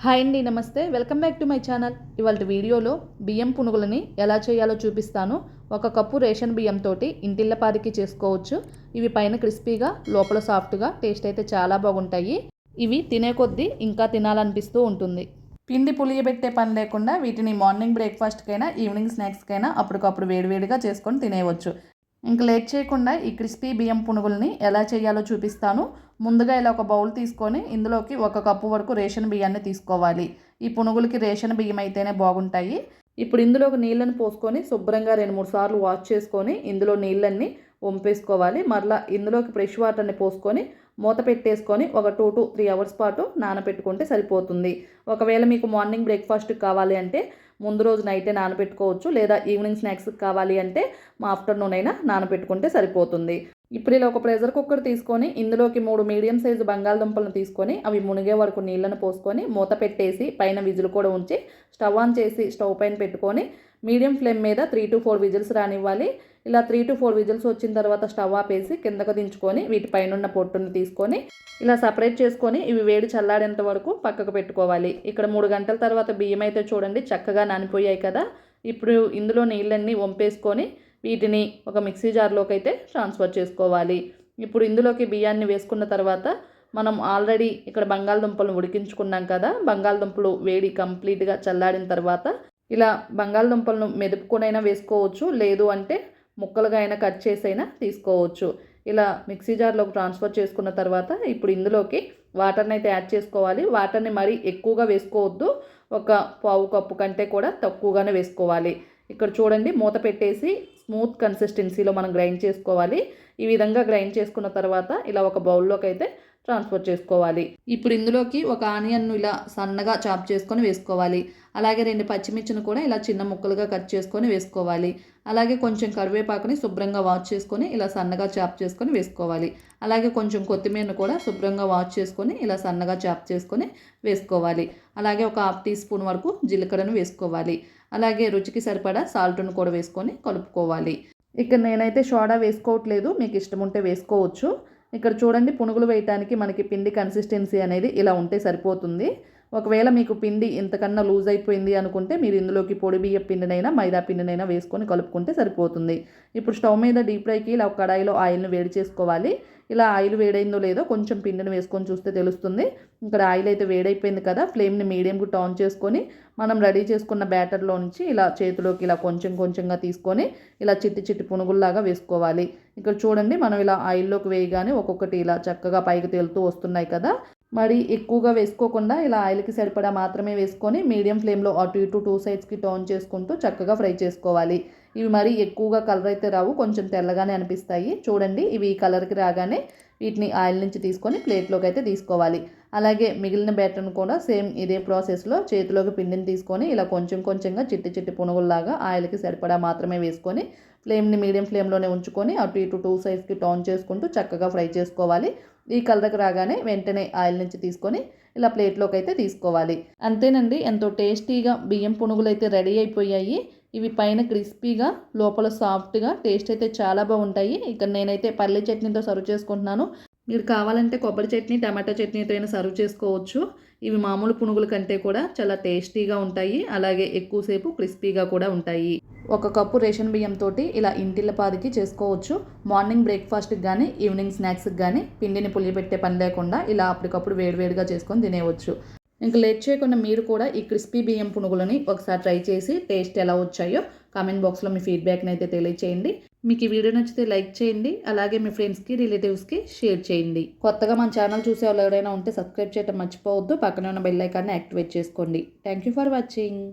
Hi అండి, నమస్తే. Welcome back to my channel. ఇవాళ వీడియోలో బియ్యం పునుగులని ఎలా చేయాలో చూపిస్తాను. ఒక కప్పు రేషన్ బియ్యంతో ఇంటిల్లపాదికి చేసుకోవచ్చు. ఇవి పైన క్రిస్పీగా లోపల సాఫ్ట్గా టేస్ట్ అయితే చాలా బాగుంటాయి. ఇవి తినే కొద్దీ ఇంకా తినాలనిపిస్తూ ఉంటుంది. పిండి పులియబెట్టే పని లేకుండా వీటిని మార్నింగ్ బ్రేక్ఫాస్ట్కైనా ఈవినింగ్ స్నాక్స్కైనా అప్పటికప్పుడు వేడివేడిగా చేసుకొని తినేయవచ్చు. ఇంక లేట్ చేయకుండా ఈ క్రిస్పీ బియ్యం పునుగుల్ని ఎలా చేయాలో చూపిస్తాను. ముందుగా ఇలా ఒక బౌల్ తీసుకొని ఇందులోకి 1 కప్పు వరకు రేషన్ బియ్యాన్ని తీసుకోవాలి. ఈ పునుగులకి రేషన్ బియ్యం అయితేనే బాగుంటాయి. ఇప్పుడు ఇందులోకి నీళ్ళని పోసుకొని శుభ్రంగా 2-3 సార్లు వాష్ చేసుకొని ఇందులో నీళ్ళన్నీ వంపేసుకోవాలి. మరలా ఇందులోకి ఫ్రెష్ వాటర్ని పోసుకొని మూత పెట్టేసుకొని ఒక 2 to 3 అవర్స్ పాటు నానబెట్టుకుంటే సరిపోతుంది. ఒకవేళ మీకు మార్నింగ్ బ్రేక్ఫాస్ట్కి కావాలి అంటే ముందు రోజు నైటే నానబెట్టుకోవచ్చు. లేదా ఈవినింగ్ స్నాక్స్కి కావాలి అంటే ఆఫ్టర్నూన్ అయినా నానబెట్టుకుంటే సరిపోతుంది. ఇప్పుడు ఇలా ఒక ప్రెషర్ కుక్కర్ తీసుకొని ఇందులోకి 3 మీడియం సైజు బంగాళదుంపలను తీసుకొని అవి మునిగే వరకు నీళ్ళను పోసుకొని మూత పెట్టేసి పైన విజిల్ కూడా ఉంచి స్టవ్ ఆన్ చేసి స్టవ్ పైన పెట్టుకొని మీడియం ఫ్లేమ్ మీద 3 to 4 విజిల్స్ రానివ్వాలి. ఇలా 3 to 4 విజిల్స్ వచ్చిన తర్వాత స్టవ్ ఆపేసి కిందకు దించుకొని వీటిపైన ఉన్న పొట్టును తీసుకొని ఇలా సపరేట్ చేసుకొని ఇవి వేడి చల్లారేంత వరకు పక్కకు పెట్టుకోవాలి. ఇక్కడ 3 గంటల తర్వాత బియ్యం అయితే చూడండి చక్కగా నానిపోయాయి కదా. ఇప్పుడు ఇందులో నీళ్ళన్నీ వంపేసుకొని వీటిని ఒక మిక్సీ జార్లోకి అయితే ట్రాన్స్ఫర్ చేసుకోవాలి. ఇప్పుడు ఇందులోకి బియ్యాన్ని వేసుకున్న తర్వాత మనం ఆల్రెడీ ఇక్కడ బంగాళదుంపలను ఉడికించుకున్నాం కదా. బంగాళదుంపలు వేడి కంప్లీట్గా చల్లారిన తర్వాత ఇలా బంగాళదుంపలను మెదుపుకొనైనా వేసుకోవచ్చు. లేదు అంటే ముక్కలుగా అయినా కట్ చేసైనా తీసుకోవచ్చు. ఇలా మిక్సీ జార్లోకి ట్రాన్స్ఫర్ చేసుకున్న తర్వాత ఇప్పుడు ఇందులోకి వాటర్ని అయితే యాడ్ చేసుకోవాలి. వాటర్ని మరీ ఎక్కువగా వేసుకోవద్దు. ఒక పావు కప్పు కంటే కూడా తక్కువగానే వేసుకోవాలి. ఇక్కడ చూడండి మూత పెట్టేసి స్మూత్ కన్సిస్టెన్సీలో మనం గ్రైండ్ చేసుకోవాలి. ఈ విధంగా గ్రైండ్ చేసుకున్న తర్వాత ఇలా ఒక బౌల్లోకి అయితే ట్రాన్స్ఫర్ చేసుకోవాలి. ఇప్పుడు ఇందులోకి ఒక ఆనియన్ను ఇలా సన్నగా చాప్ చేసుకొని వేసుకోవాలి. అలాగే 2 పచ్చిమిర్చిని కూడా ఇలా చిన్న ముక్కలుగా కట్ చేసుకొని వేసుకోవాలి. అలాగే కొంచెం కరివేపాకుని శుభ్రంగా వాష్ చేసుకొని ఇలా సన్నగా చాప్ చేసుకొని వేసుకోవాలి. అలాగే కొంచెం కొత్తిమీరను కూడా శుభ్రంగా వాష్ చేసుకొని ఇలా సన్నగా చాప్ చేసుకొని వేసుకోవాలి. అలాగే ఒక 1/2 టీ స్పూన్ వరకు జీలకర్రను వేసుకోవాలి. అలాగే రుచికి సరిపడా సాల్ట్ను కూడా వేసుకొని కలుపుకోవాలి. ఇక్కడ నేనైతే సోడా వేసుకోవట్లేదు, మీకు ఇష్టం ఉంటే వేసుకోవచ్చు. ఇక్కడ చూడండి పునుగులు వేయటానికి మనకి పిండి కన్సిస్టెన్సీ అనేది ఇలా ఉంటే సరిపోతుంది. ఒకవేళ మీకు పిండి ఇంతకన్నా లూజ్ అయిపోయింది అనుకుంటే మీరు ఇందులోకి పొడి బియ్య పిండినైనా మైదా పిండినైనా వేసుకొని కలుపుకుంటే సరిపోతుంది. ఇప్పుడు స్టవ్ మీద డీప్ ఫ్రైకి ఇలా ఒక కడాయిలో ఆయిల్ని వేడి చేసుకోవాలి. ఇలా ఆయిల్ వేడైందో లేదో కొంచెం పిండిని వేసుకొని చూస్తే తెలుస్తుంది. ఇక్కడ ఆయిల్ అయితే వేడైపోయింది కదా. ఫ్లేమ్ని మీడియంకు టర్న్ చేసుకొని మనం రెడీ చేసుకున్న బ్యాటర్లో నుంచి ఇలా చేతిలోకి ఇలా కొంచెం కొంచెంగా తీసుకొని ఇలా చిట్టి చిట్టి పునుగుల్లాగా వేసుకోవాలి. ఇక్కడ చూడండి మనం ఇలా ఆయిల్లోకి వేయగానే ఒక్కొక్కటి ఇలా చక్కగా పైకి తేలుతూ వస్తున్నాయి కదా. మరి ఎక్కువగా వేసుకోకుండా ఇలా ఆయిల్కి సరిపడా మాత్రమే వేసుకొని మీడియం ఫ్లేమ్లో అటు ఇటు 2 సైడ్స్కి టర్న్ చేసుకుంటూ చక్కగా ఫ్రై చేసుకోవాలి. ఇవి మరి ఎక్కువగా కలర్ అయితే రావు, కొంచెం తెల్లగానే అనిపిస్తాయి. చూడండి ఇవి ఈ కలర్కి రాగానే వీటిని ఆయిల్ నుంచి తీసుకొని ప్లేట్లోకి అయితే తీసుకోవాలి. అలాగే మిగిలిన బ్యాటర్ను కూడా సేమ్ ఇదే ప్రాసెస్లో చేతిలోకి పిండిని తీసుకొని ఇలా కొంచెం కొంచెంగా చిట్టి చిట్టి పునుగుల్లాగా ఆయిల్కి సరిపడా మాత్రమే వేసుకొని ఫ్లేమ్ని మీడియం ఫ్లేమ్లోనే ఉంచుకొని అటు ఇటు 2 సైడ్స్కి టర్న్ చేసుకుంటూ చక్కగా ఫ్రై చేసుకోవాలి. ఈ కలర్కి రాగానే వెంటనే ఆయిల్ నుంచి తీసుకొని ఇలా ప్లేట్లోకి అయితే తీసుకోవాలి. అంతేనండి, ఎంతో టేస్టీగా బియ్యం పునుగులు అయితే రెడీ అయిపోయాయి. ఇవి పైన క్రిస్పీగా లోపల సాఫ్ట్గా టేస్ట్ అయితే చాలా బాగుంటాయి. ఇక్కడ నేనైతే పల్లీ చట్నీతో సర్వ్ చేసుకుంటున్నాను. మీరు కావాలంటే కొబ్బరి చట్నీ టమాటా చట్నీతో అయినా సర్వ్ చేసుకోవచ్చు. ఇవి మామూలు పునుగుల కంటే కూడా చాలా టేస్టీగా ఉంటాయి. అలాగే ఎక్కువసేపు క్రిస్పీగా కూడా ఉంటాయి. 1 కప్పు రేషన్ బియ్యంతో ఇలా ఇంటిల్లపాదికి చేసుకోవచ్చు. మార్నింగ్ బ్రేక్ఫాస్ట్కి కానీ ఈవినింగ్ స్నాక్స్కి కానీ పిండిని పులియబెట్టే పని లేకుండా ఇలా అప్పటికప్పుడు వేడివేడిగా చేసుకొని తినేయవచ్చు. ఇంకా లేట్ చేయకుండా మీరు కూడా ఈ క్రిస్పీ బియ్యం పునుగులని ఒకసారి ట్రై చేసి టేస్ట్ ఎలా వచ్చాయో కామెంట్ బాక్స్లో మీ ఫీడ్బ్యాక్ని అయితే తెలియచేయండి. మీకు ఈ వీడియో నచ్చితే లైక్ చేయండి. అలాగే మీ ఫ్రెండ్స్కి రిలేటివ్స్కి షేర్ చేయండి. కొత్తగా మన ఛానల్ చూసే వాళ్ళు ఎవరైనా ఉంటే సబ్స్క్రైబ్ చేయడం మర్చిపోవద్దు. పక్కనే ఉన్న బెల్ ఐకాన్ని యాక్టివేట్ చేసుకోండి. Thank you for watching.